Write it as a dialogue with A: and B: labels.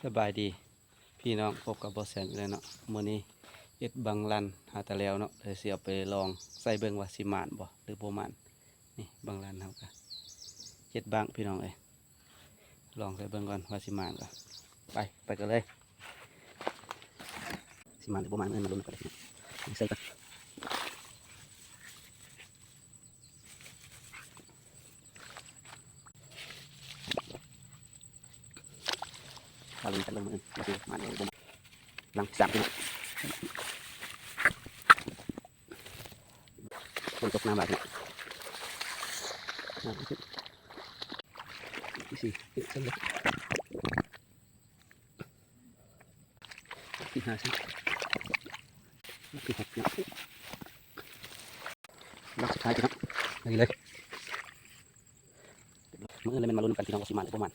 A: สบายดีพี่น้องพบกับบอสแซมอีกแล้วเนาะมื้อนี้เอ็ดบังลันหาตะแล้วเนาะเลยสิเอาไปลองใส่เบิ่งว่าสิมานบ่หรือบ่มานนี่บังลันเฮาก็เฮ็ดบังพี่น้องเอ้ยลองใส่เบิ่งก่อนว่าสิมานบ่ไปกันเลยสิมานหรือบ่มานเอิ้นมาลุ้นกันเลยใส่กันเอาลุ้นกันลงมือว่าสิมานหรือบ่มานลัง3พี่น้องฝนตกน้ำหลายพี่น้องที่สี่เส้นเลยที่ห้าเส้นที่หกนะรอบสุดท้ายพี่น้องนี่เลยมือเลยมันมาลุ้นกันพี่น้องว่าสิมันหรือบ่มัน